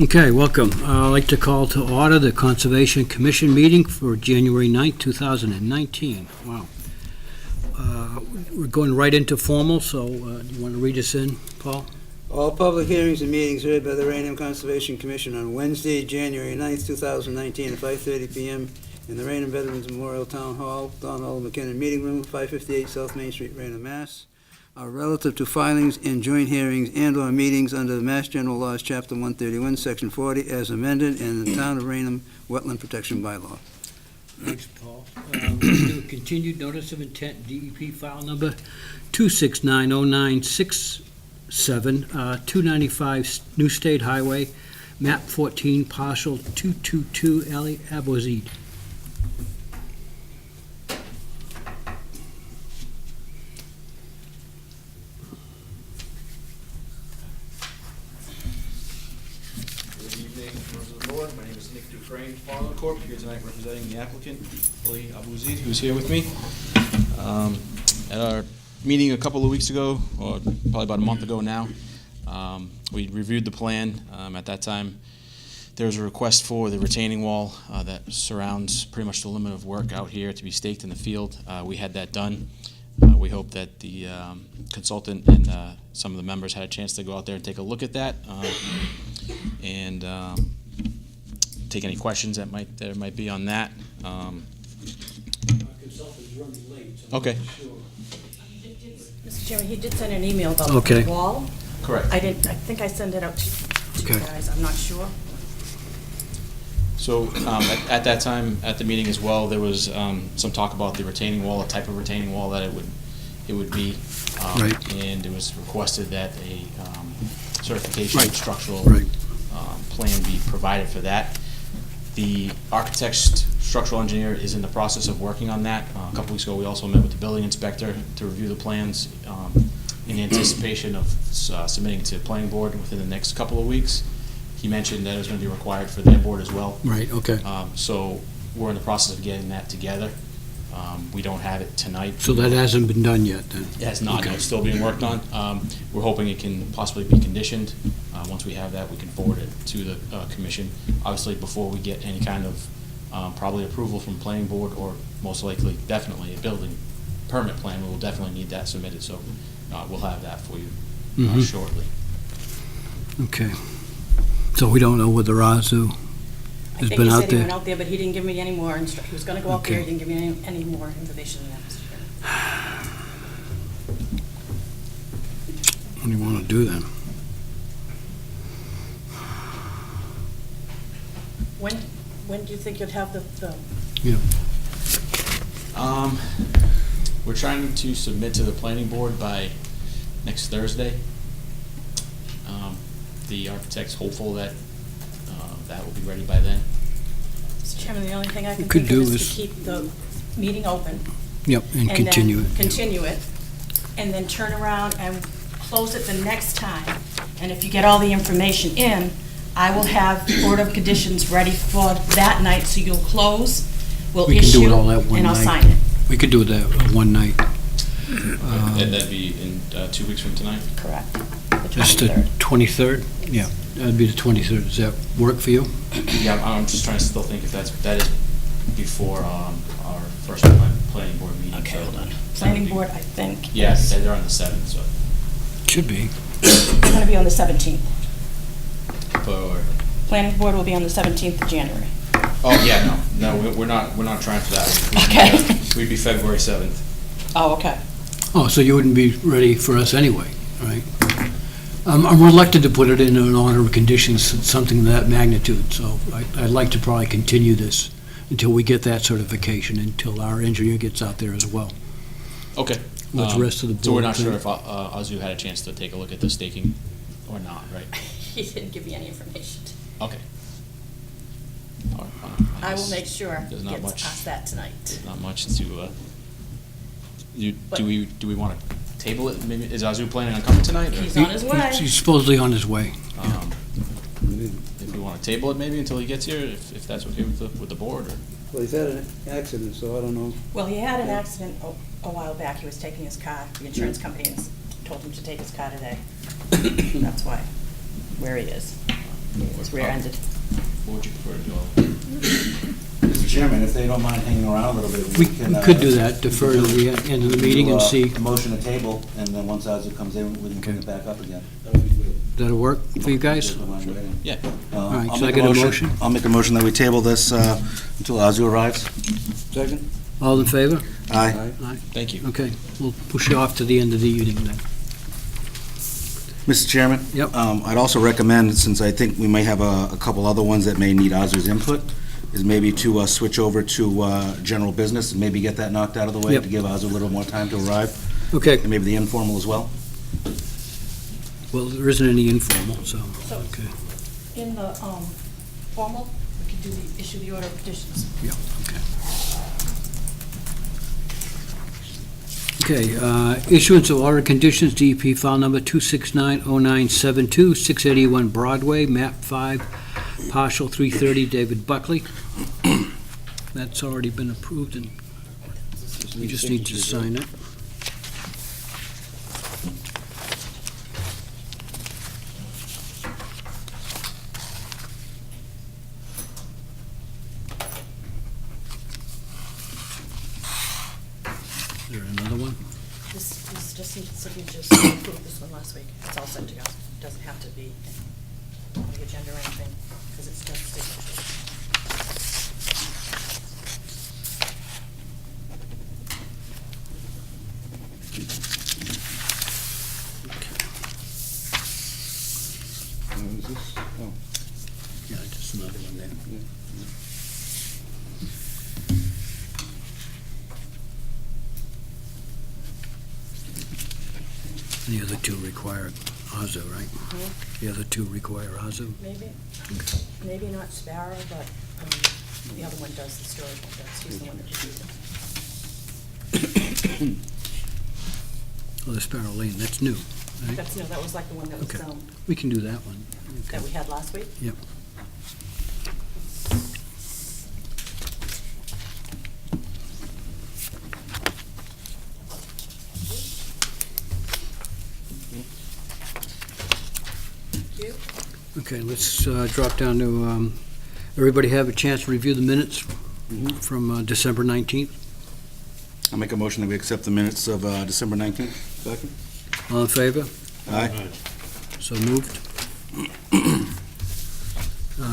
Okay, welcome. I'd like to call to order the Conservation Commission meeting for January 9th, 2019. Wow. We're going right into formal, so do you want to read us in, Paul? All public hearings and meetings heard by the Raynham Conservation Commission on Wednesday, January 9th, 2019 at 5:30 p.m. in the Raynham Veterans Memorial Town Hall, Don Hall McKinnon Meeting Room, 558 South Main Street, Raynham, Mass. Are relative to filings and joint hearings and/or meetings under the Mass General Laws, Chapter 131, Section 40, as amended, and the Town of Raynham Wetland Protection Bylaw. Thanks, Paul. Let's do a continued notice of intent, DEP file number 2690967, 295 New State Highway, map 14, parcel 222, Ali Abozid. My name is Nick Dufresne, Farland Corp., here tonight representing the applicant, Ali Abozid, who's here with me. At our meeting a couple of weeks ago, or probably about a month ago now, we reviewed the plan. At that time, there was a request for the retaining wall that surrounds pretty much the limit of work out here to be staked in the field. We had that done. We hope that the consultant and some of the members had a chance to go out there and take a look at that. And take any questions that there might be on that. Our consultant's running late, so Okay. I'm not sure. Mr. Chairman, he did send an email about Okay. the wall. Correct. I think I sent it out to Okay. you guys, I'm not sure. So at that time, at the meeting as well, there was some talk about the retaining wall, a type of retaining wall that it would be. Right. And it was requested that a certification Right. structural Right. plan be provided for that. The architect's structural engineer is in the process of working on that. A couple weeks ago, we also met with the building inspector to review the plans in anticipation of submitting to the planning board within the next couple of weeks. He mentioned that it was going to be required for their board as well. Right, okay. So we're in the process of getting that together. We don't have it tonight. So that hasn't been done yet, then? It has not. Okay. It's still being worked on. We're hoping it can possibly be conditioned. Once we have that, we can forward it to the commission. Obviously, before we get any kind of probably approval from planning board, or most likely, definitely a building permit plan, we will definitely need that submitted. So we'll have that for you shortly. Okay. So we don't know whether Azu I has think been he out said he there? went out there, but he didn't give me any more he was gonna go out there, Okay. he didn't give me any more information than that, Mr. Chairman. What do you want to do then? When do you think you'd have the We're trying to submit to the planning board by next Thursday. The architect's hopeful that that will be ready by then. Mr. Chairman, the only thing I can could think of do is is- to keep the meeting open. Yep, and continue then it. continue it, and then turn around and close it the next time. And if you get all the information in, I will have the order of conditions ready for that night, so you'll close, we'll We can do issue, it all that one and I'll night. sign it. We could do that one night. And that'd be in 2 weeks from tonight? Correct. The That's the 23rd. 23rd? Yeah, that'd be the 23rd. Does that work for you? Yeah, I'm just trying to still think if that is before our first planning board meeting. Okay, so hold on. that Planning would be- board, I think. Yeah, is- they're on the 7th, so Should be. They're gonna be on the 17th. for. Planning board will be on the 17th of January. Oh yeah, no, we're not trying for that. Okay. We'd be February 7th. Oh, okay. Oh, so you wouldn't be ready for us anyway, right? I'm reluctant to put it in an order of conditions, something of that magnitude, so I'd like to probably continue this until we get that certification, until our engineer gets out there as well. Okay. What's the rest of the board So we're not sure think? if Azu had a chance to take a look at the staking or not, right? He didn't give me any information. Okay. All right, fine. I will guess make sure there's he not gets much- us that tonight. There's not much to. But- Do we want to table it? Maybe is Azu planning on coming tonight? Or? He's on his way. He's supposedly on his way. If we want to table it maybe until he gets here, if that's okay with the board, or. Well, he's had an accident, so I don't know. Well, he had an accident a while back. He was taking his car. The insurance company told him to take his car today. That's why, where he is. is rear-ended. What would you prefer to do? Mr. Chairman, if they don't mind hanging around a little bit, We can... could do that, defer to the end of the meeting and see. A motion to table, and then once Azu comes in, we can bring it back up again. That'll work for you guys? Yeah. All right, so I get a motion? I'll make a motion that we table this until Azu arrives. Second? All in favor? Aye. Thank you. Okay, we'll push you off to the end of the evening then. Mr. Chairman? Yep. I'd also recommend, since I think we may have a couple other ones that may need Azu's input, is maybe to switch over to general business and maybe get that knocked out of the way Yep. to give Azu a little more time to arrive, Okay, and maybe the informal as well. well, there isn't any informal, so, So- okay. In the formal, we could issue the order of conditions. Yeah, okay. Okay, issuance of order conditions, DEP file number 2690972, 681 Broadway, map 5, partial 330, David Buckley. That's already been approved, and we just need to sign it. Is there another one? This just needs signatures. We approved this one last week. It's all sent to you. Doesn't have to be on the agenda or anything, because it's just signatures. Is this? Oh. Yeah, just another one there. The other two require Azu, right? The other two require Azu? Maybe, maybe not Sparrow, but the other one does, the storage one does. He's the one that just used it. Oh, the Sparrow Lane, that's new, right? That's, no, that was like the one that was, Okay. We can do that one. that we had last week. Yep. Thank you. Okay, let's drop down to, everybody have a chance to review the minutes from December 19th? I'll make a motion that we accept the minutes of December 19th. Second? All in favor? Aye. So moved.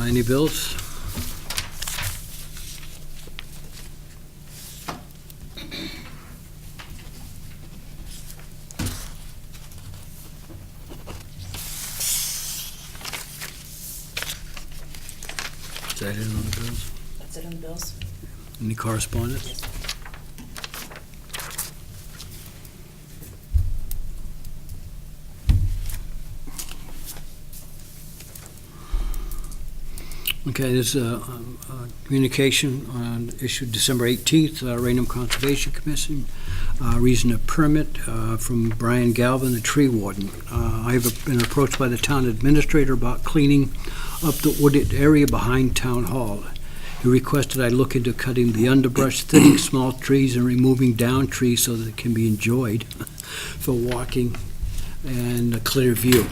Any bills? Is that it on the bills? That's it on the bills? Any correspondence? Yes. Okay, there's a communication issued December 18th, Raynham Conservation Commission, reason of permit from Brian Galvin, the tree warden. I have been approached by the town administrator about cleaning up the wooded area behind Town Hall. He requested I look into cutting the underbrush, thinning small trees, and removing down trees so that it can be enjoyed for walking and a clear view.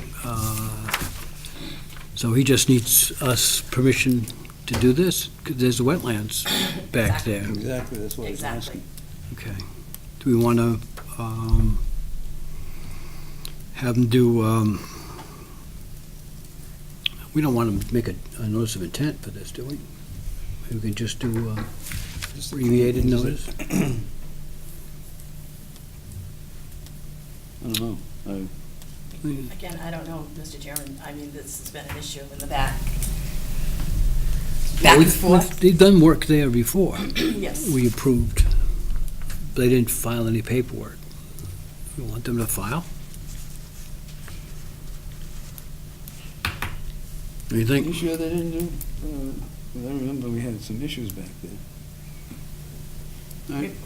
So he just needs us permission to do this, because there's wetlands back Exactly. there. Exactly, that's what he's Exactly. asking. Okay. Do we want to have them do, we don't want to make a notice of intent for this, do we? We can just do abbreviated notice? I don't know. Again, I don't know, Mr. Chairman, I mean, this has been an issue in the back. Back and forth. They've done work there before. Yes. We approved. They didn't file any paperwork. We want them to file? What do you You think? sure they didn't do? I remember we had some issues back there.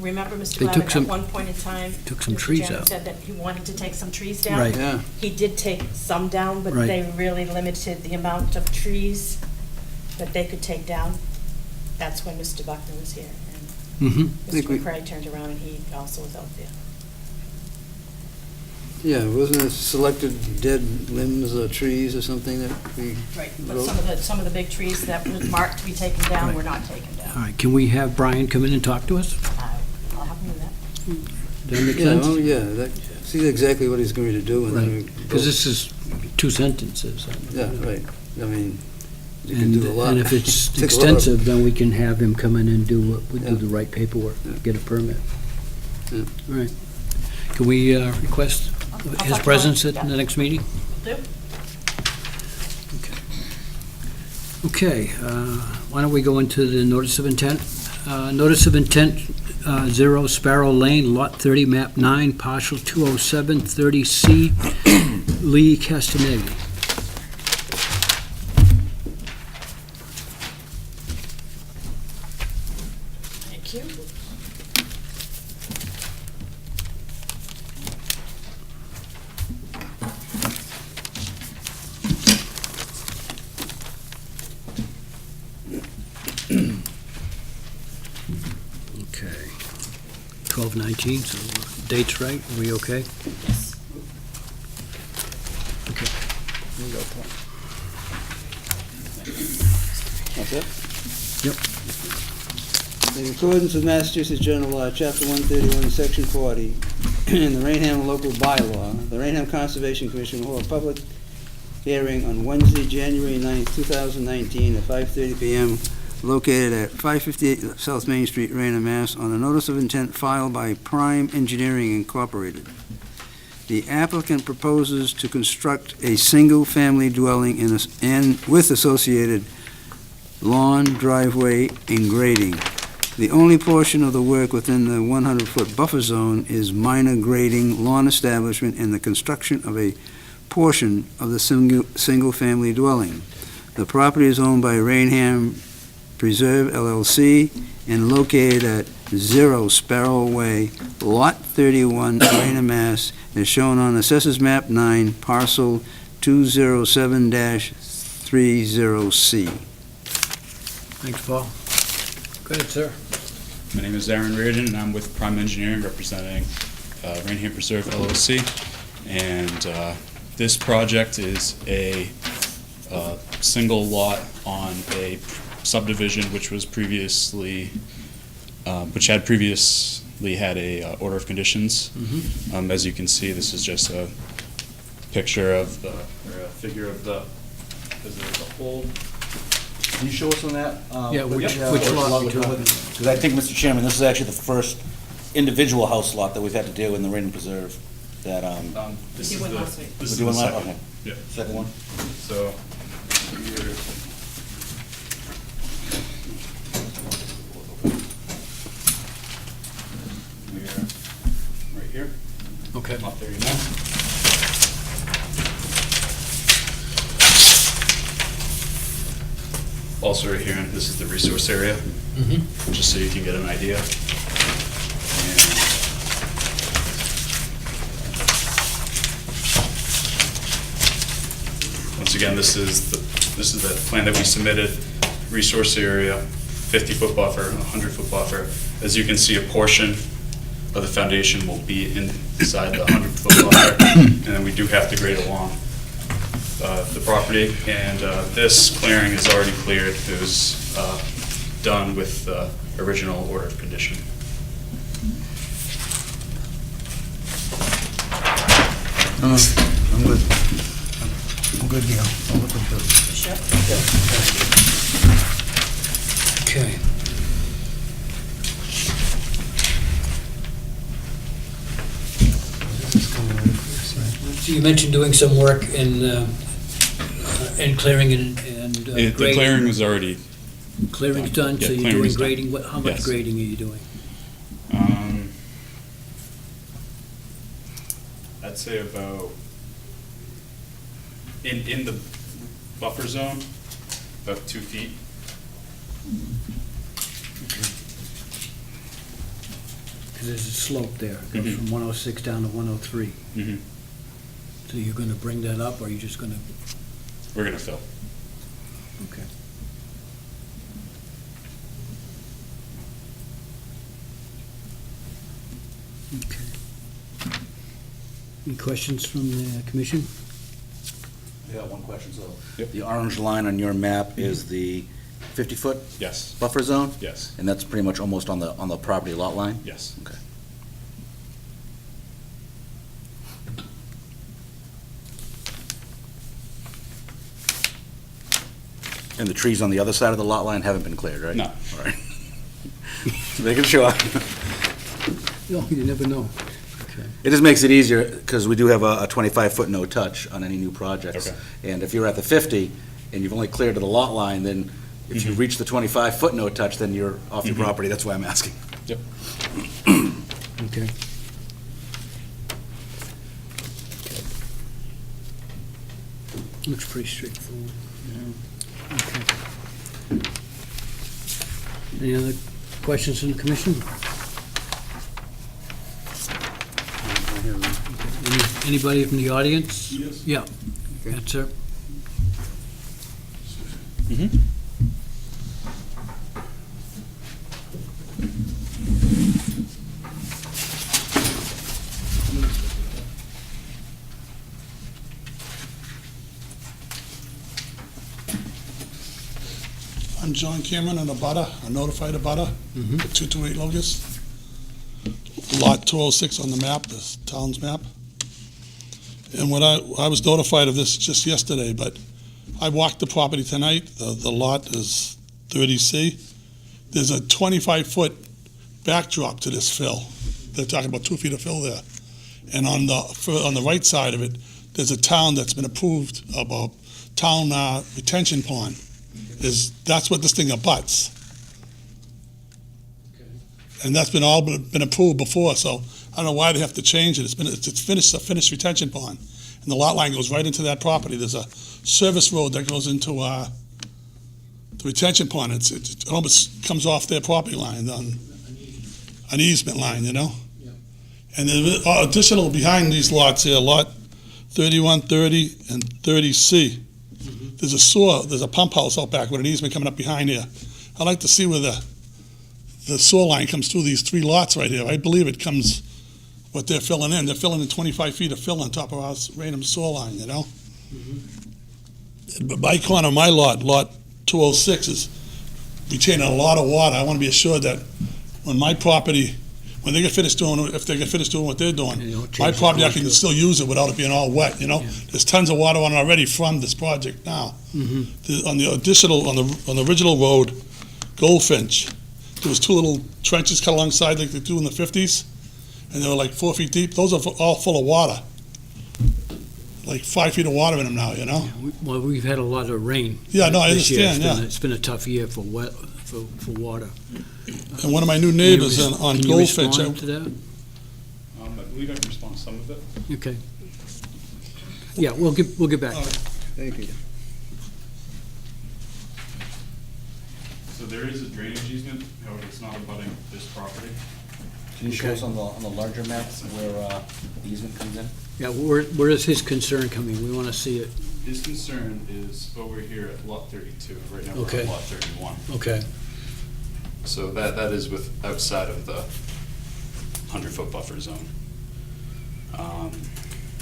Remember, Mr. They took Glavitt, some- at one point in time, took some Mr. trees Chairman out. said that he wanted to take some trees down. Right. Yeah. He did take some down, but Right. they really limited the amount of trees that they could take down. That's when Mr. Buckner was here, and Mm-hmm. Mr. Think we- McCray turned around, and he also was out there. Yeah, wasn't it selected dead limbs or trees or something that we Right, but wrote? some of the big trees that were marked to be taken down were not taken All down. right, can we have Brian come in and talk to us? I'll have him do that. Does that make Yeah, sense? oh, yeah, see exactly what he's going to do, and then we... Because this is 2 sentences. Yeah, right, I mean, you can And do a lot. and if it's Takes a lot of- extensive, then we can have him come in and do Yeah. the right paperwork, Yeah. get a permit. Yeah. All right. Can we request I'll his talk presence about it, at the next meeting? Do? Okay, why don't we go into the notice of intent? Notice of intent, 0 Sparrow Lane, Lot 30, Map 9, Partial 207, 30C, Lee Castaneda. Thank you. Okay. 12/19, so date's right, are we okay? Yes. Okay. That's it? Yep. In accordance with Massachusetts General Law, Chapter 131, Section 40, and the Raynham local bylaw, the Raynham Conservation Commission will hold a public hearing on Wednesday, January 9th, 2019, at 5:30 PM, located at 558 South Main Street, Raynham, Mass., on a notice of intent filed by Prime Engineering Incorporated. The applicant proposes to construct a single-family dwelling and with associated lawn, driveway, and grading. The only portion of the work within the 100-foot buffer zone is minor grading, lawn establishment, and the construction of a portion of the single-family dwelling. The property is owned by Raynham Preserve LLC and located at 0 Sparrow Way, Lot 31, Raynham, Mass., as shown on Assessors Map 9, Parcel 207-30C. Thanks, Paul. Go ahead, sir. My name is Aaron Reardon, and I'm with Prime Engineering representing Raynham Preserve LLC. And this project is a single lot on a subdivision which was previously, had previously had a order of conditions. As you can see, this is just a picture of the, or a figure of the, because there's a whole. Can you show us on that? Yeah, which lot we're talking about? Because I think, Mr. Chairman, this is actually the first individual house lot that we've had to do in the Raynham Preserve that, This You is went the, last week. this is we're the doing that? second. Okay. Yeah. Second one? So, here. Right here, Okay. lot 39. Also right here, and this is the resource area, just so you can get an idea. And once again, this is the plan that we submitted, resource area, 50-foot buffer, 100-foot buffer. As you can see, a portion of the foundation will be inside the 100-foot buffer, and then we do have to grade along the property, and this clearing is already cleared. It was done with the original order of condition. I'm good. I'm good, Gail. I'll look into it. Sure. Okay. So you mentioned doing some work in clearing and The grading. clearing was already, Clearing's done, so Yeah, you're doing clearing's done. grading. How much Yes. grading are you doing? I'd say about, in the buffer zone, about 2 feet. Because there's a slope there. It goes Mhm. from 106 down to 103. Mhm. So you're going to bring that up, or are you just going to? We're gonna fill. Okay. Okay. Any questions from the commission? I got one question, so. Yep. The orange line on your map is the 50-foot Yes, buffer zone? yes, And that's pretty much almost on the property lot line? yes. Okay. And the trees on the other side of the lot line haven't been cleared, right? No. All right. Just making sure. No, you never know. Okay. It just makes it easier, because we do have a 25-foot no-touch on any new projects. Okay. And if you're at the 50, and you've only cleared to the lot line, then if you reach the 25-foot no-touch, then you're off your property. That's why I'm asking. Yep. Okay. Looks pretty straightforward. Okay. Any other questions from the commission? Anybody from the audience? Yes. Yeah, that's it. I'm John Cameron, and a notified abutter, 228 Locust. Lot 206 on the map, this town's map. And what I was notified of this just yesterday, but I walked the property tonight. The lot is 30C. There's a 25-foot backdrop to this fill. They're talking about 2 feet of fill there. And on the right side of it, there's a town that's been approved of a town retention pond. That's what this thing abuts. And that's been approved before, so I don't know why they have to change it. It's finished, a finished retention pond. And the lot line goes right into that property. There's a service road that goes into the retention pond. It almost comes off their property line, an easement line, you know? And there's additional behind these lots here, lot 31, 30, and 30C. There's a sewer, there's a pump house out back with an easement coming up behind here. I'd like to see where the sewer line comes through these 3 lots right here. I believe it comes, what they're filling in. They're filling in 25 feet of fill on top of our Raynham sewer line, you know? But my corner, my lot, lot 206, is retaining a lot of water. I want to be assured that when my property, when they get finished doing, if they get finished doing what they're doing, You don't my change the property, I can contour. still use it without it being all wet, you know? Yeah. There's tons of water on it already from this project now. On the additional, on the original road, Goldfinch, there was 2 little trenches cut alongside like they do in the 50s, and they were like 4 feet deep. Those are all full of water. Like 5 feet of water in them now, you know? Well, we've had a lot of rain. Yeah, no, I this year. understand, It's been a tough year for water. And one of my new neighbors on Can you Goldfinch, respond to that? I believe I can respond to some of it. Okay. Yeah, we'll get back. Thank you. So there is a drainage easement, however, it's not abutting this property. Can you show us on the larger maps where the easement comes in? Yeah, where is his concern coming? We want to see it. His concern is over here at lot 32. Right now we're Okay. at lot 31. Okay. So that is outside of the 100-foot buffer zone.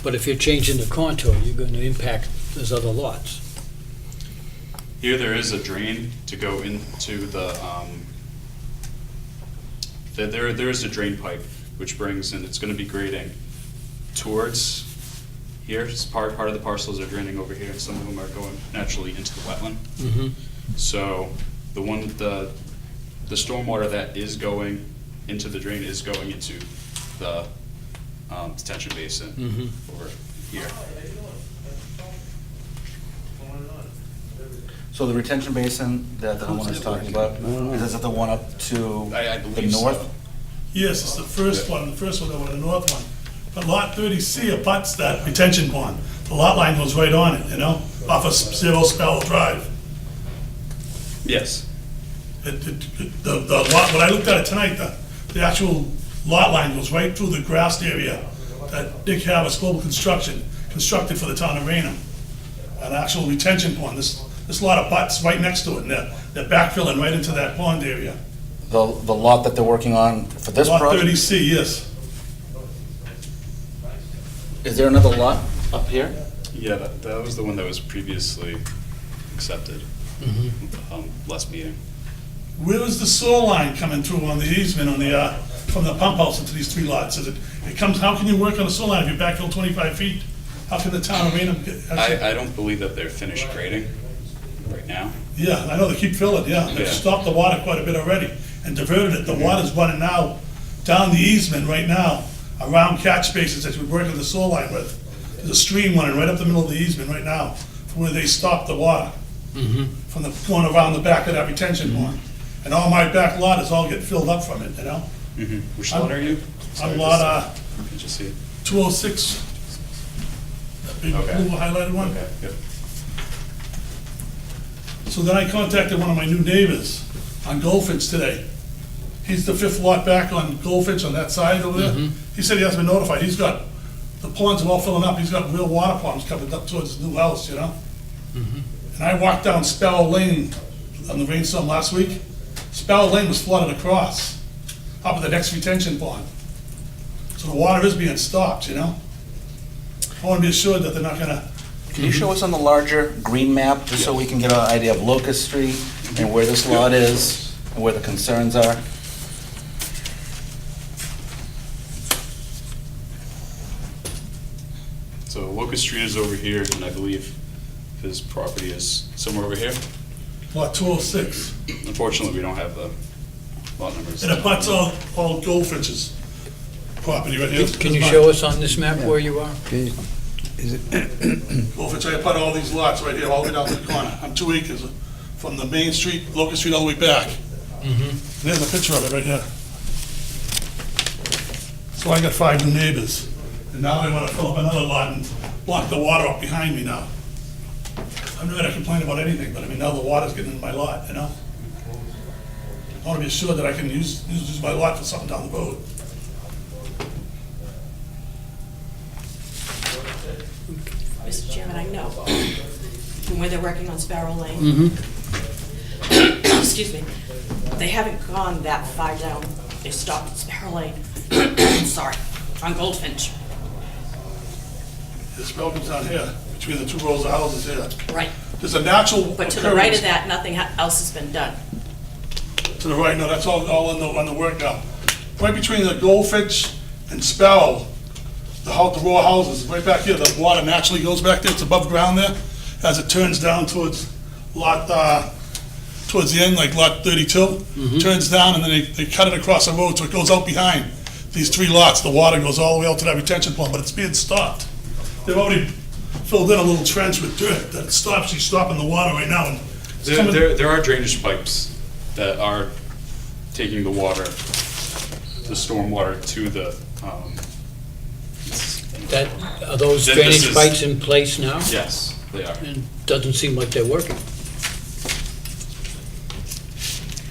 But if you're changing the contour, you're going to impact those other lots. Here there is a drain to go into the, there is a drain pipe which brings, and it's going to be grading towards here. It's part of the parcels are draining over here, and some of them are going naturally into the wetland. So the stormwater that is going into the drain is going into the detention basin over here. So the retention basin that the homeowner's talking about, is that the one up to I the believe north? so. yes, it's the first one over the north one. But lot 30C abuts that retention pond. The lot line goes right on it, you know, off of Zero Spell Drive. Yes. The lot, when I looked at it tonight, the actual lot line goes right through the grassed area that Dick Havas Global Construction constructed for the town of Raynham. An actual retention pond. This lot of butts right next to it, and they're backfilling right into that pond area. The lot that they're working on for this Lot project? 30C, yes. Is there another lot up here? Yeah, that was the one that was previously accepted, last meeting. Where is the sewer line coming through on the easement on the, from the pump house into these 3 lots? Is it comes, how can you work on a sewer line if you backfill 25 feet? How can the town of Raynham get? I don't believe that they're finished grading right now. Yeah, I know, they keep filling, yeah. They've Yeah. stopped the water quite a bit already and diverted it. The water's running now down the easement right now, around catch spaces that we're working the sewer line with. There's a stream running right up the middle of the easement right now, from where they stopped the water. From the, going around the back of that retention pond. And all my back lot is all get filled up from it, you know? Which lot are you? Sorry, I'm lot, Can you just see it? 206. That big Okay. blue highlighted one. Okay, yep. So then I contacted one of my new neighbors on Goldfinch today. He's the 5th lot back on Goldfinch on that side over there. He said he hasn't been notified. He's got, the ponds are all filling up. He's got real water problems coming up towards his new house, you know? And I walked down Sparrow Lane on the rainstorm last week. Sparrow Lane was flooded across, up at the next retention pond. So the water is being stopped, you know? I want to be assured that they're not gonna, Can you show us on the larger green map, just so we can get an idea of Locust Street and where this lot is and where the concerns are? So Locust Street is over here, and I believe his property is somewhere over here. lot 206. Unfortunately, we don't have the lot numbers. And it butts all Goldfinch's property right here. Can you show us on this map where you are? Goldfinch, I put all these lots right here, all the way down to the corner. I'm 2 acres from the main street, Locust Street, all the way back. There's a picture of it right here. So I got 5 new neighbors, and now they want to fill up another lot and block the water up behind me now. I'm not gonna complain about anything, but I mean, now the water's getting in my lot, you know? I want to be assured that I can use my lot for something down the road. Mr. Chairman, I know from where they're working on Sparrow Lane. Excuse me. They haven't gone that far down. They stopped at Sparrow Lane. Sorry, on Goldfinch. This road comes down here, between the 2 rows of houses here. Right. There's a natural But to the right occurrence- of that, nothing else has been done. To the right, no, that's all on the work now. Right between the Goldfinch and Sparrow, the row of houses, right back here, the water naturally goes back there, it's above ground there, as it turns down towards lot, towards the end, like lot 32, turns down, and then they cut it across the road, so it goes out behind these 3 lots. The water goes all the way out to that retention pond, but it's being stopped. They've already filled in a little trench with dirt that stops, she's stopping the water right now. And it's coming- There are drainage pipes that are taking the water, the storm water to the, That, are those This drainage is- pipes in place now? yes, they are. And doesn't seem like they're working.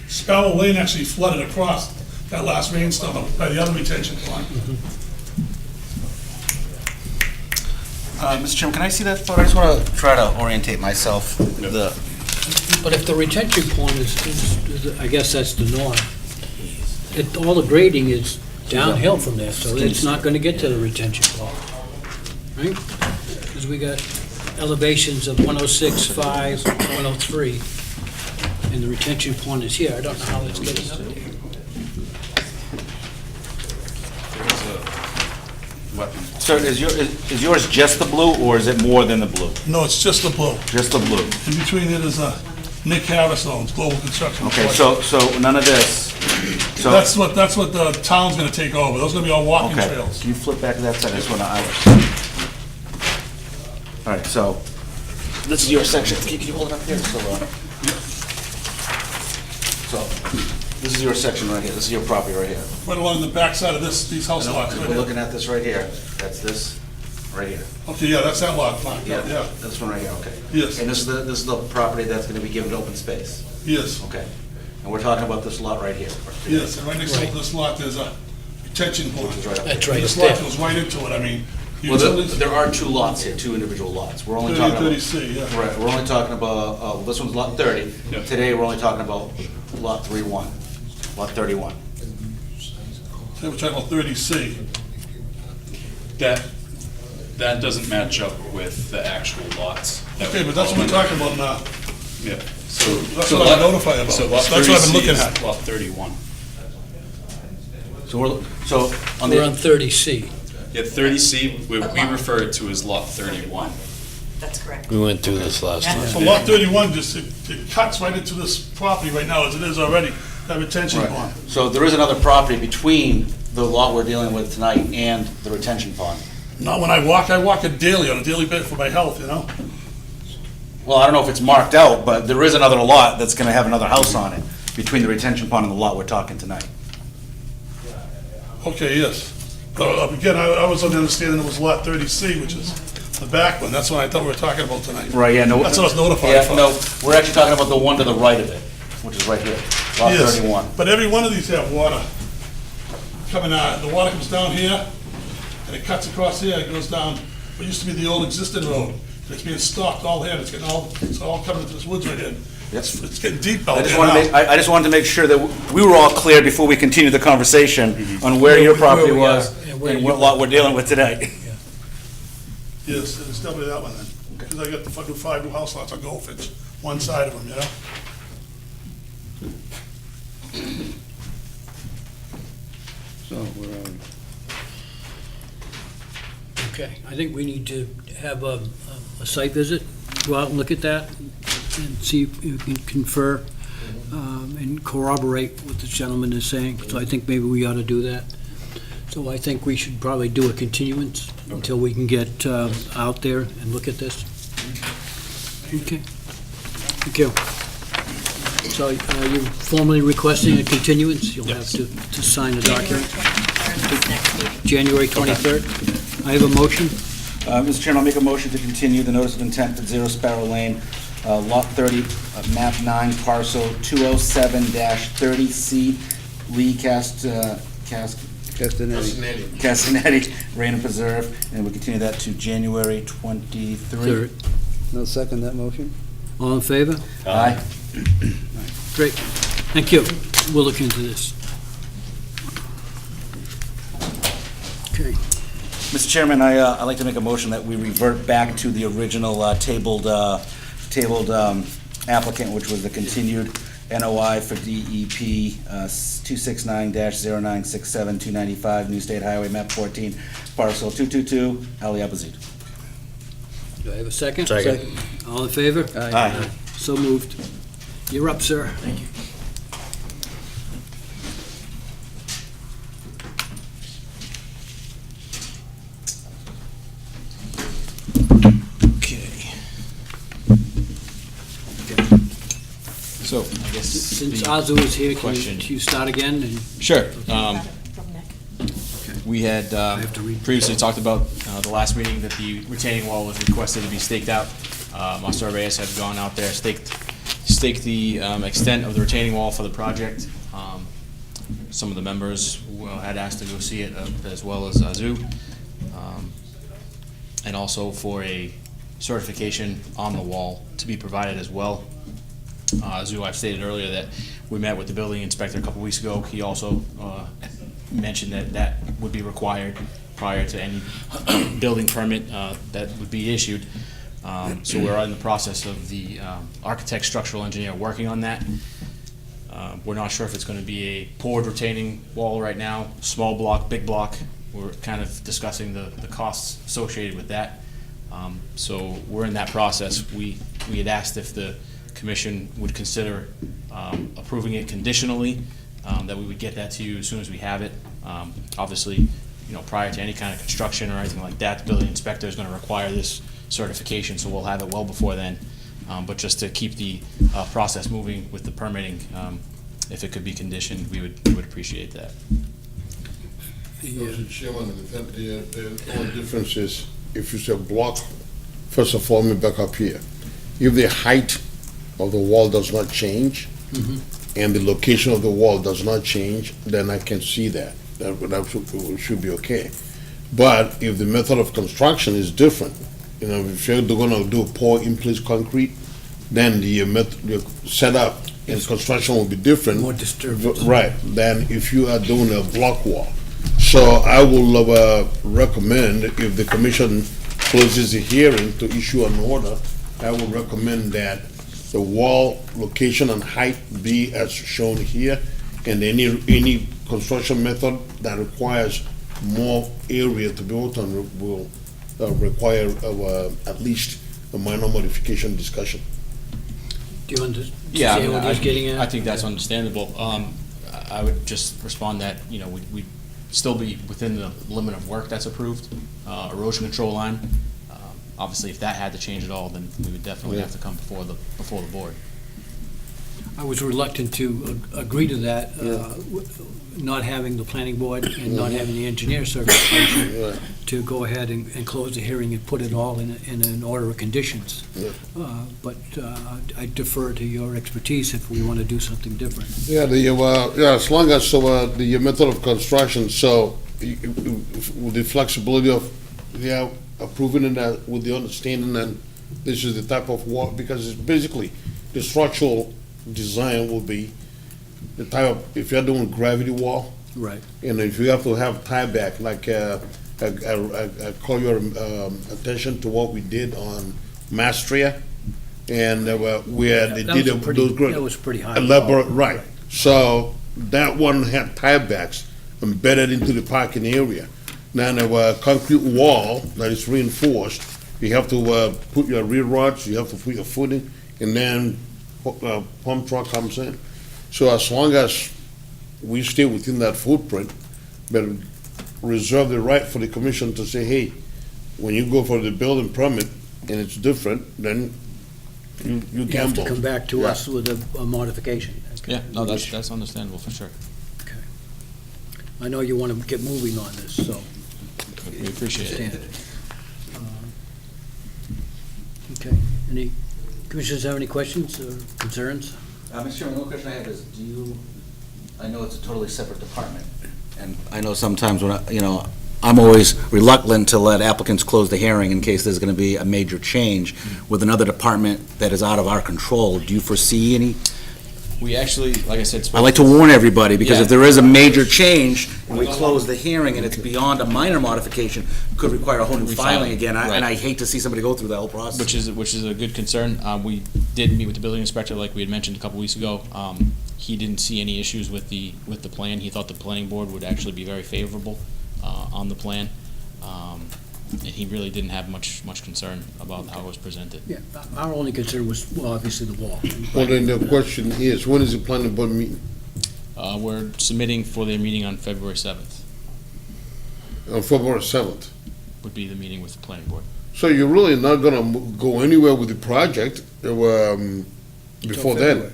Sparrow Lane actually flooded across that last rainstorm by the other retention pond. Mr. Chairman, can I see that photo? I just want to try to orientate myself. But if the retention pond is, I guess that's the norm. All the grading is downhill from there, so it's not gonna get to the retention pond, right? Because we got elevations of 106, 5, 103, and the retention pond is here. I don't know how it's getting up there. There's a weapon. Sir, is yours just the blue, or is it more than the blue? No, it's just the blue. Just the blue. In between it is Nick Harris owns Global Construction. Okay, so none of this. So, That's what the town's gonna take over. Those are gonna be all walking okay, trails. can you flip back to that side? I just want to, all right, so this is your section. Can you hold it up here? So, this is your section right here. This is your property right here. Right along the backside of these house lots. If right we're here. looking at this right here, that's this right here. Okay, yeah, that's that lot, Mark. Yeah, This one right here, okay. Yes. And this is the property that's going to be given to open space. yes, Okay. And we're talking about this lot right here. yes. And right next to this lot, there's a retention pond. Which is right up That's here. right, This it's lot there. goes right into it. I mean, Well, utilities, there are 2 lots here, 2 individual lots. We're only 30 talking and about. 30C, yeah. Right, we're only talking about, this one's lot 30. Yeah. Today, we're only talking about lot 31, lot 31. They were talking about 30C. That, That doesn't match up with the actual lots. Okay, but that's what we're talking about now. Yeah. So That's what I'm notified about. So lot That's what I've been 30C looking is at. lot 31. So on We're on the, 30C. Yeah, 30C, we refer it to as lot 31. That's correct. We went through this last time. So lot 31 just, it cuts right into this property right now as it is already, that retention Right. pond. so there is another property between the lot we're dealing with tonight and the retention pond. Not when I walk it daily, on a daily basis for my health, you know? Well, I don't know if it's marked out, but there is another lot that's gonna have another house on it, between the retention pond and the lot we're talking tonight. Okay, yes. Again, I was under the understanding it was lot 30C, which is the back one. That's what I thought we were talking about tonight. Right, yeah, no. That's what I was notified Yeah, for. no, we're actually talking about the one to the right of it, which is right here, lot Yes, 31. but every one of these have water coming out. The water comes down here, and it cuts across here, it goes down, what used to be the old existing road. It's being stocked all here, it's all coming into this woods right here. Yes. It's getting deep I out just there wanted to now. make, I just wanted to make sure that we were all clear before we continued the conversation on where your property Where we are, was and where and you what lot we're dealing with today. Yes, it's definitely that one then. Because I got the five new house lots on Goldfinch, one side of them, you know? So, where are we? Okay, I think we need to have a site visit, go out and look at that, and see if you can confer and corroborate what the gentleman is saying. So I think maybe we ought to do that. So I think we should probably do a continuance until we can get out there and look at this. Okay, thank you. So you're formally requesting a continuance? You'll have to sign the document. January 23rd. I have a motion. Mr. Chairman, I'll make a motion to continue the notice of intent for 0 Sparrow Lane, Lot 30, map 9, parcel 207-30C, Lee Castanetti, Raynham Preserve, and we'll continue that to January 23rd. Third. No second that motion? All in favor? Aye. Great. Thank you. We'll look into this. Okay. Mr. Chairman, I'd like to make a motion that we revert back to the original tabled applicant, which was the continued NOI for DEP 269-0967-295, New State Highway, map 14, parcel 222, Ali Abazid. Do I have a second? Second. All in favor? Aye. So moved. You're up, sir. Thank you. Okay. So, I guess. Since the- Azu is here, can question. you start again? And Sure. From Nick. We had have to read. previously talked about the last meeting that the retaining wall was requested to be staked out. Our surveyors had gone out there, staked the extent of the retaining wall for the project. Some of the members had asked to go see it as well as Azu. And also for a certification on the wall to be provided as well. Azu, I've stated earlier that we met with the building inspector a couple weeks ago. He also mentioned that that would be required prior to any building permit that would be issued. So we're in the process of the architect, structural engineer working on that. We're not sure if it's going to be a poured retaining wall right now, small block, big block. We're kind of discussing the costs associated with that. So we're in that process. We had asked if the commission would consider approving it conditionally, that we would get that to you as soon as we have it. Obviously, prior to any kind of construction or anything like that, the building inspector is going to require this certification, so we'll have it well before then. But just to keep the process moving with the permitting, if it could be conditioned, we would appreciate that. Mr. Chairman, the only difference is if you say block, first of all, let me back up here. If the height of the wall does not change and the location of the wall does not change, then I can see that. That should be okay. But if the method of construction is different, if you're gonna do pour in place concrete, then the setup and construction will be different. More disturbance. Right, than if you are doing a block wall. So I will recommend, if the commission closes the hearing to issue an order, I would recommend that the wall location and height be as shown here, and any construction method that requires more area to build on will require at least a minor modification discussion. Do you understand Yeah, I mean, what he's getting at? I think that's understandable. I would just respond that, we'd still be within the limit of work that's approved, erosion control line. Obviously, if that had to change at all, then we would definitely have to come before the board. I was reluctant to agree to that, not having the planning board and not having the engineer certification, Right. to go ahead and close the hearing and put it all in an order of conditions. Yeah. But I defer to your expertise if we want to do something different. Yeah, as long as, the method of construction, with the flexibility of, approving it with the understanding that this is the type of wall, because it's basically, the structural design will be the type of, if you're doing gravity wall, Right. and if you have to have tieback, like, I call your attention to what we did on Mastria, and where they did those great. That was pretty high. Elaborate, right. So that one had tiebacks embedded into the parking area. Now, a concrete wall that is reinforced, you have to put your rear rods, you have to put your footing, and then pump truck comes in. So as long as we stay within that footprint, but reserve the right for the commission to say, hey, when you go for the building permit and it's different, then you You have gamble. to come back to Yeah. us with a modification. Yeah, no, that's understandable for sure. I know you want to get moving on this, so. We appreciate it. Understand. Okay, any commissioners have any questions or concerns? Mr. Chairman, the only question I have is, I know it's a totally separate department, and I know sometimes when, I'm always reluctant to let applicants close the hearing in case there's going to be a major change with another department that is out of our control. Do you foresee any? We actually, like I said, I like to warn everybody, because Yeah. if there is a major change and we close the hearing and it's beyond a minor modification, it could require a whole new filing again, Right. and I hate to see somebody go through that whole process. Which is a good concern. We did meet with the building inspector, like we had mentioned a couple weeks ago. He didn't see any issues with the plan. He thought the planning board would actually be very favorable on the plan. And he really didn't have much concern about how it was presented. Yeah, our only concern was, well, obviously the wall. Well, then the question is, when is the planning board meeting? We're submitting for their meeting on February 7th, On February 7th. would be the meeting with the planning board. So you're really not gonna go anywhere with the project, before then?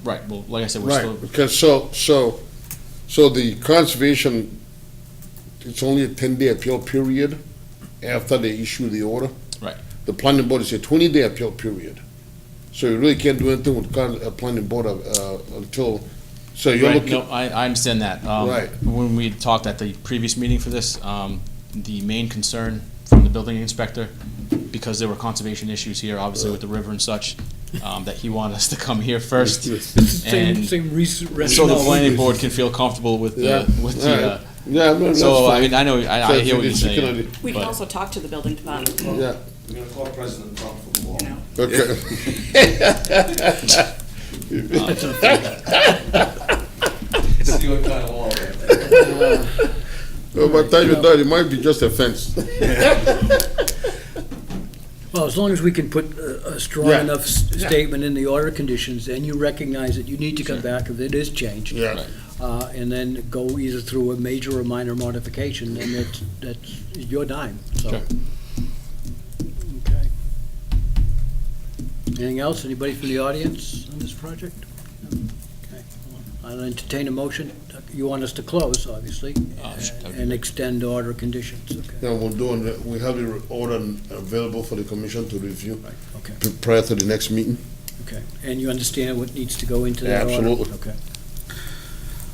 Right, well, like I said, we're Right, still, because so the conservation, it's only a 10-day appeal period after they issue the order? Right. The planning board is a 20-day appeal period. So you really can't do anything with planning board until, so you're right, looking. no, I understand that. Right. When we talked at the previous meeting for this, the main concern from the building inspector, because there were conservation issues here, obviously with the river and such, that he wanted us to come here first. And so the planning board can feel comfortable with the, Yeah, no, that's so, I fine. mean, I know, I hear what you're So saying. We can but- also talk to the building department. Yeah, I'm gonna call President Trump for the wall. okay. See what kind of wall that Well, by the time you're done, it might be just a fence. Well, as long as we can put a strong Yeah. enough statement in the order of conditions, and you recognize that you need to come back if it is changed. Yeah. And then go either through a major or minor modification, and that's your dime, so. Sure. Okay. Anything else? Anybody from the audience on this project? Okay. I'll entertain a motion. You want us to close, obviously, and extend order of conditions, okay? Yeah, we have the order available for the commission to review Right, okay, prior to the next meeting. okay. And you understand what needs to go into that order? Absolutely. Okay.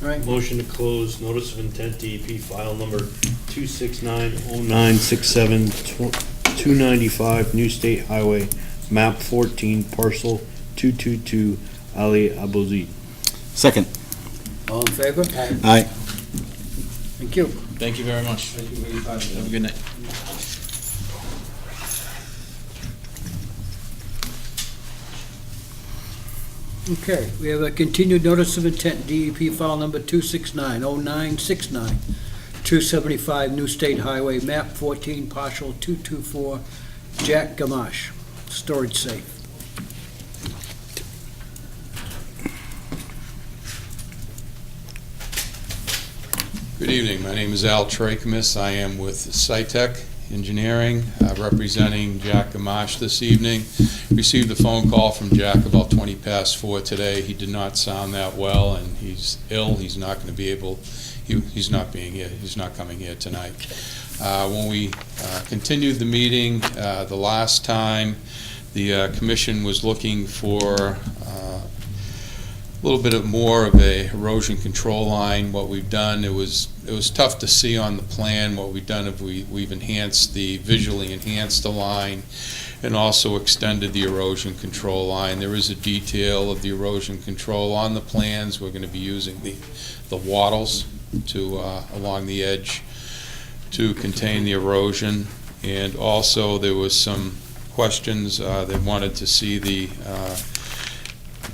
All right, Motion to close notice of intent DEP file number 2690967 295 New State Highway, map 14, parcel 222, Ali Abuzi. Second. all in favor? Aye. Thank you. Thank you very much. Thank you for your time. Have a good night. Okay, we have a continued notice of intent, DEP file number 2690969, 275 New State Highway, map 14, partial 224, Jack Gamache, storage safe. Good evening. My name is Al Trachemis. I am with SciTech Engineering, representing Jack Gamache this evening. Received a phone call from Jack about 20 past 4 today. He did not sound that well, and he's ill. He's not going to be able, he's not being here. He's not coming here tonight. When we continued the meeting the last time, the commission was looking for a little bit more of a erosion control line. What we've done, it was tough to see on the plan. What we've done is we've enhanced visually enhanced the line and also extended the erosion control line. There is a detail of the erosion control on the plans. We're going to be using the wattles along the edge to contain the erosion. And also there was some questions. They wanted to see the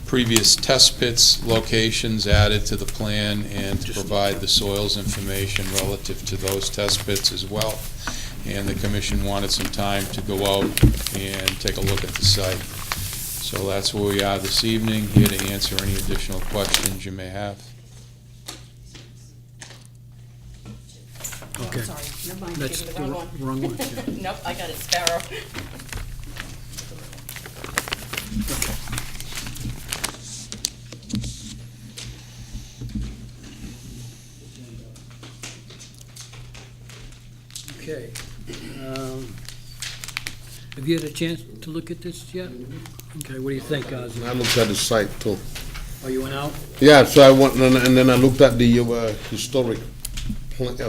previous test pits locations added to the plan and to provide the soils information relative to those test pits as well. And the commission wanted some time to go out and take a look at the site. So that's where we are this evening, here to answer any additional questions you may have. Oh, Okay. sorry, never mind, That's gave the you the wrong one. wrong one. yeah. Nope, I got it, Sparrow. Okay. Have you had a chance to look at this yet? Okay, what do you think, Ozzy? I looked at the site too. Oh, you went out? Yeah, so I went, and then I looked at the historic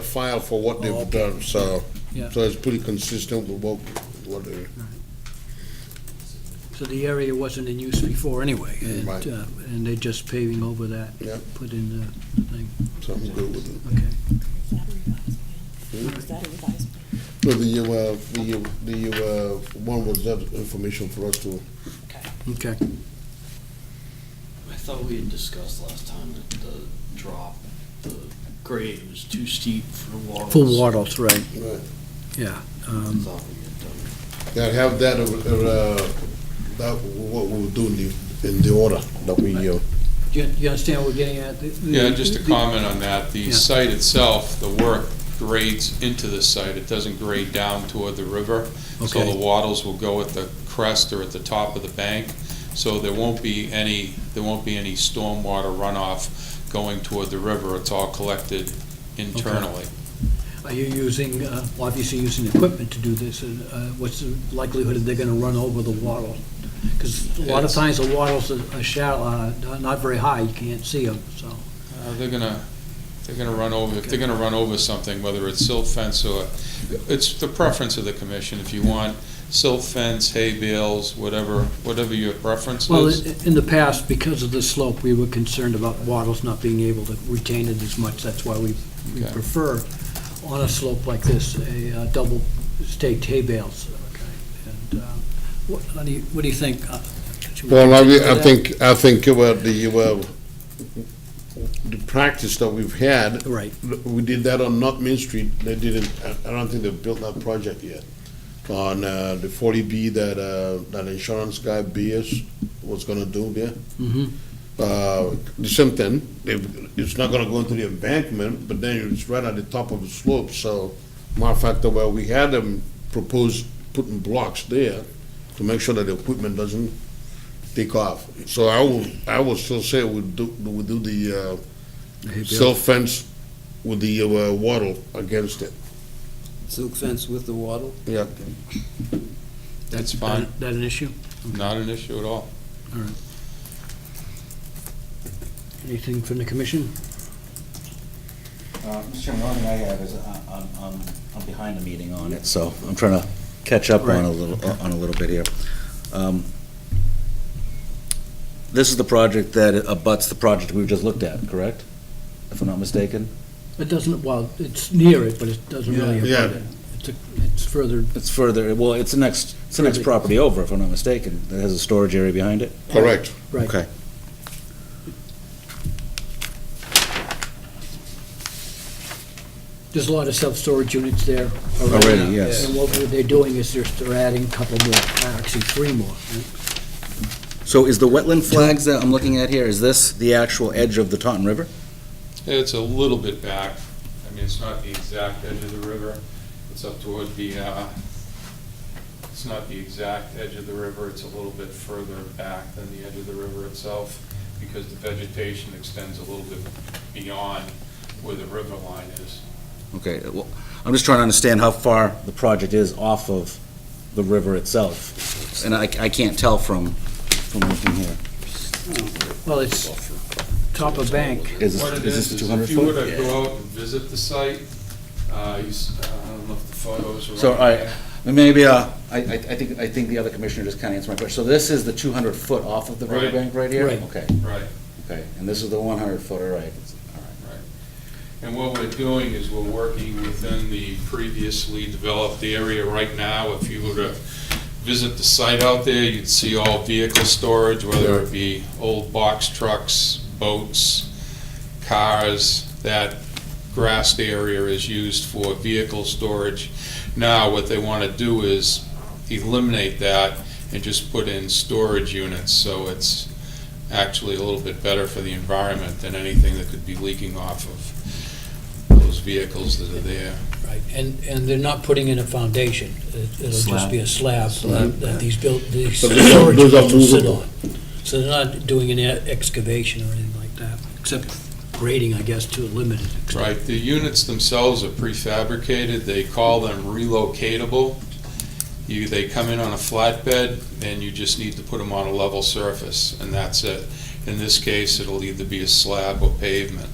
file for what they've okay. done, so, Yeah. so it's pretty consistent with what they, So the area wasn't in use before anyway, Right. and they're just paving over that, Yeah. put in the thing. so I'm good with it. Okay. Is that a revised plan? So the one was that information for us to, Okay. I thought we had discussed last time that the drop, the grade was too steep for water. Full wattles, right, right, yeah. I thought we had done. yeah, have that, that, what we'll do in the order that we, Do you understand what we're getting at? Yeah, just to comment on that, the Yeah. site itself, the work grades into the site. It doesn't grade down toward the river. So Okay. the wattles will go at the crest or at the top of the bank. So there won't be any stormwater runoff going toward the river. It's all collected internally. Are you using, obviously using equipment to do this, and what's the likelihood that they're gonna run over the wattle? Because a lot of It's- times the wattles are shallow, not very high, you can't see them, so. They're gonna run over, if they're gonna run over something, whether it's silt fence or, it's the preference of the commission. If you want silt fence, hay bales, whatever your preference Well, is. in the past, because of the slope, we were concerned about wattles not being able to retain it as much. That's why we Okay. prefer, on a slope like this, a double staked hay bales. Okay. And what do you think? Should we well, continue I that? think the practice that we've had, Right. we did that on North Main Street. They didn't, I don't think they've built that project yet. On the 40B that insurance guy, BS, was gonna do there. Mhm. The same thing, it's not gonna go into the embankment, but then it's right at the top of the slope, so, matter of fact, well, we had them propose putting blocks there to make sure that the equipment doesn't take off. So I will still say we do the Hay bale. self fence with the wattle against it. Silk fence with the wattle? Yeah. That's fine, That an issue? not an issue at all. Anything from the commission? Mr. Chairman, the only thing I have is I'm behind the meeting on it, so I'm trying to catch up on a little bit here. This is the project that abuts the project we've just looked at, correct? If I'm not mistaken? It doesn't, well, it's near it, but it doesn't really Yeah. abut it. It's further, It's further, well, it's the next property over, if I'm not mistaken, that has a storage area behind it. Correct. right. Okay. There's a lot of self-storage units there Already, yes. And what they're doing is they're adding a couple more, actually 3 more. Right? So is the wetland flags that I'm looking at here, is this the actual edge of the Taunton River? It's a little bit back. I mean, it's not the exact edge of the river. It's up toward the, it's not the exact edge of the river. It's a little bit further back than the edge of the river itself because the vegetation extends a little bit beyond where the river line is. Okay, well, I'm just trying to understand how far the project is off of the river itself. And I can't tell from looking here. Well, it's top of bank. Is What it this is, 200 if you were foot? to go out and visit the site, I don't know if the photos are. So, on all right, there. maybe, I think the other commissioner just kind of answered my question. So this is the 200 foot off of the Right. riverbank right here? Right. Okay, Right. okay, and this is the 100 foot, all right. And what we're doing is we're working within the previously developed area right now. If you were to visit the site out there, you'd see all vehicle storage, whether it be old box trucks, boats, cars. That grassed area is used for vehicle storage. Now, what they want to do is eliminate that and just put in storage units, so it's actually a little bit better for the environment than anything that could be leaking off of those vehicles that are there. Right, and they're not putting in a foundation. It'll just be a slab that these So those storage are will sit movable. on. So they're not doing an excavation or anything like that, except grading, I guess, to a limited extent. Right, the units themselves are prefabricated, they call them relocatable. They come in on a flatbed, and you just need to put them on a level surface, and that's it. In this case, it'll either be a slab or pavement.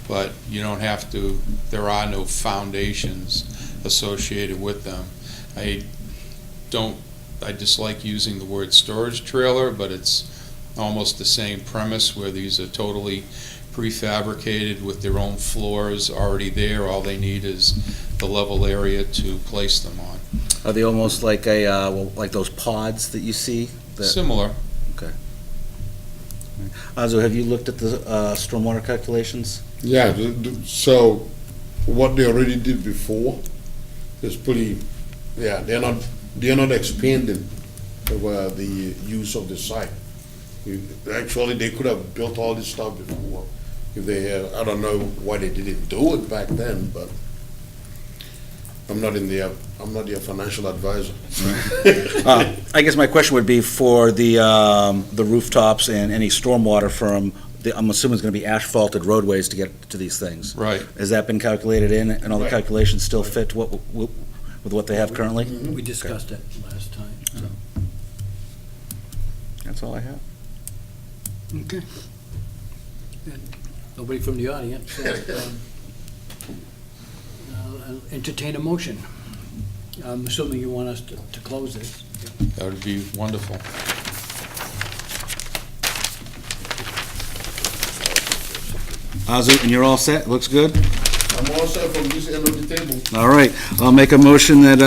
But you don't have to, there are no foundations associated with them. I dislike using the word storage trailer, but it's almost the same premise where these are totally prefabricated with their own floors already there. All they need is the level area to place them on. Are they almost like like those pods that you see? Similar. Azu, have you looked at the stormwater calculations? Yeah, so what they already did before is pretty, they're not expanding the use of the site. Actually, they could have built all this stuff before if they had. I don't know why they didn't do it back then, but I'm not their financial advisor. I guess my question would be for the rooftops and any stormwater from, I'm assuming it's going to be asphalted roadways to get to these things. Right. Has that been calculated in, and all the Right. calculations still fit with what they have currently? We discussed that last time, so. That's all I have. Okay. And nobody from the audience, so, I'll entertain a motion. I'm assuming you want us to close this. That would be wonderful. Azu, and you're all set? Looks good? I'm all set from this end of the table. All right. I'll make a motion that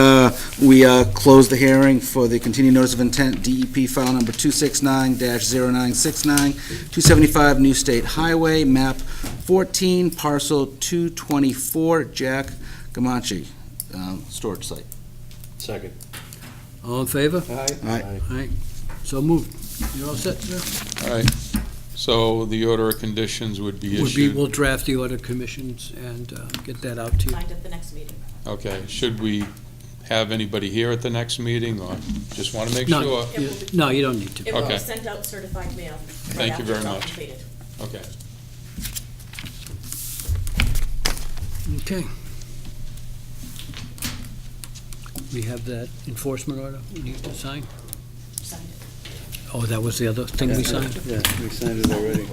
we close the hearing for the continued notice of intent, DEP file number 269-0969, 275 New State Highway, map 14, parcel 224, Jack Gamache, storage site. Second. All in favor? Aye. All right, so moved. You're all set, sir? All right. So the order of conditions would be issued. We'll draft the order commissions and get that out to you. Signed at the next meeting. Okay. Should we have anybody here at the next meeting, or just want to make No. sure? No, you don't need to. It will be Okay. sent out certified mail. right Thank you after very it's all much. completed. Okay. Okay. We have that enforcement order we need to sign? Signed it. Oh, that was the other thing we signed? Yeah, we signed it already,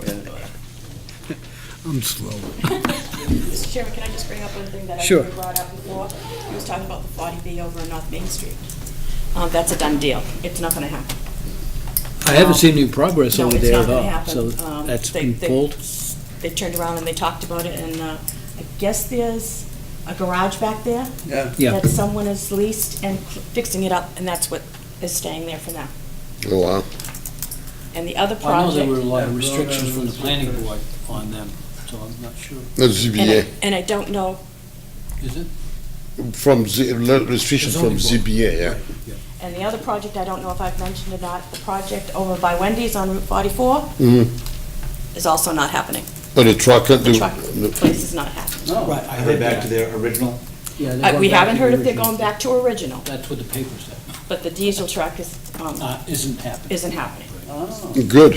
I'm slow. Mr. Chairman, can I just bring up one thing that I Sure. brought up before? He was talking about the 40B over on North Main Street. That's a done deal. It's not going to happen. I haven't seen any progress No, over it's there not at gonna all, happen. so that's been pulled? They turned around and they talked about it, and I guess there's a garage back there Yeah. Yeah. that someone has leased and fixing it up, and that's what is staying there for now. Oh, wow. And the other I know there were a project, lot of restrictions from the planning board on them, so I'm not sure. That's ZBA, and I don't know, Is it? from restrictions from Zoning board. ZBA, yeah. Right, yeah. and the other project, I don't know if I've mentioned or not, the project over by Wendy's on Route 44 Mm-hmm. is also not happening. But the truck, The truck place is not happening. Right, I Are they heard back that. to their original? Yeah, they're We going back haven't to heard the if they're original. going back to original, That's what the paper said. but the diesel truck Isn't happening. isn't happening, good.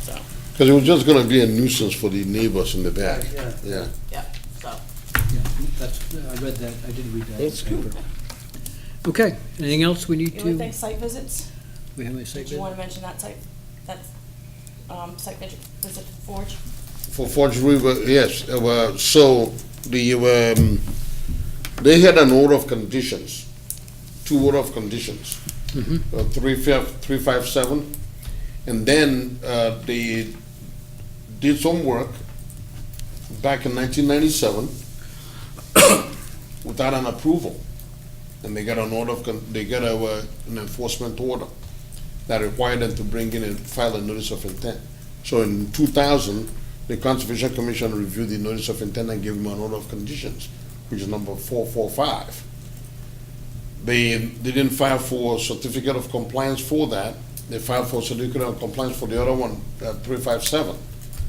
so, Because it was just gonna be a nuisance for the neighbors in the back, Yeah. yeah. yeah, so. Yeah, that's, I read that, I did read that in That's the paper. Okay, anything else we need You would to, think site visits? we have any site Did you visit? want to mention that site visit for Forge? For Forge River, yes, so they had an order of conditions, 2 order of conditions. 357, and then they did some work back in 1997 without an approval, and they got an order of they got an enforcement order that required them to bring in and file a notice of intent. So in 2000, the Conservation Commission reviewed the notice of intent and gave them an order of conditions, which is number 445. They didn't file for certificate of compliance for that. They filed for certificate of compliance for the other one, 357.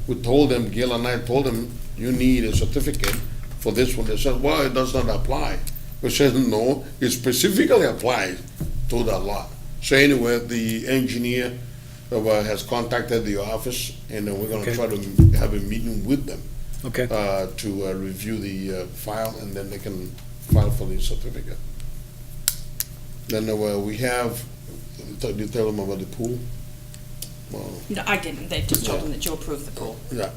We told them, Gail and I told them, you need a certificate for this one. They said, well, it does not apply. We said, no, it specifically applies to that lot. So anyway, the engineer has contacted the office, and then we're gonna Okay. try to have a meeting with them Okay, to review the file, and then they can file for the certificate. Then we have, did you tell them about the pool? Well, No, I didn't, they just told them that you approved the pool. yeah,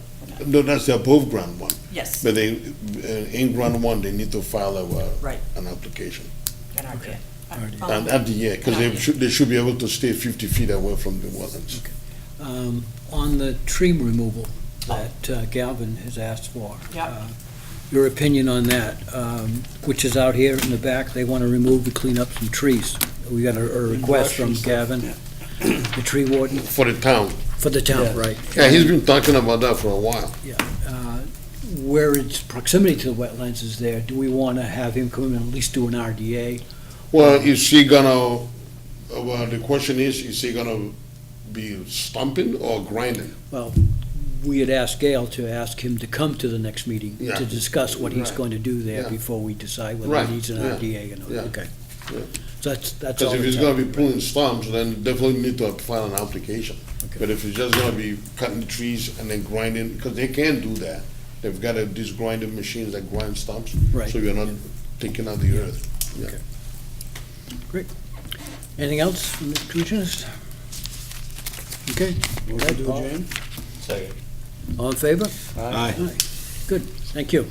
no, that's the above ground one, Yes, but they, in ground one, they need to file right, an application. an RDA. And at the, yeah, because they should be able to stay 50 feet away from the wetlands. on the tree removal that Galvin has asked for. Yep. Your opinion on that, which is out here in the back, they want to remove to clean up some trees. We got a request from Gavin, the tree warden, For the town. for the town, right? Yeah, he's been talking about that for a while. Yeah, where its proximity to the wetlands is there, do we want to have him come in and at least do an RDA? Well, is he gonna, well, the question is he gonna be stumping or grinding? Well, we had asked Gail to ask him to come to the next meeting Yeah. to discuss what he's Right. going to do there Yeah. before we decide whether Right. he needs an Yeah. RDA or not. Yeah. Okay. Yeah. So that's all. Because if he's that's gonna be out. pulling stumps, then definitely need to file an application. Okay. But if he's just gonna be cutting the trees and then grinding, because they can do that. They've got these grinding machines that grind stumps. Right. So you're not taking out the earth. Yeah. Okay. Great. Anything else from the commissioners? Okay. Motion to adjourn? Second. All in favor? Aye. Good, thank you.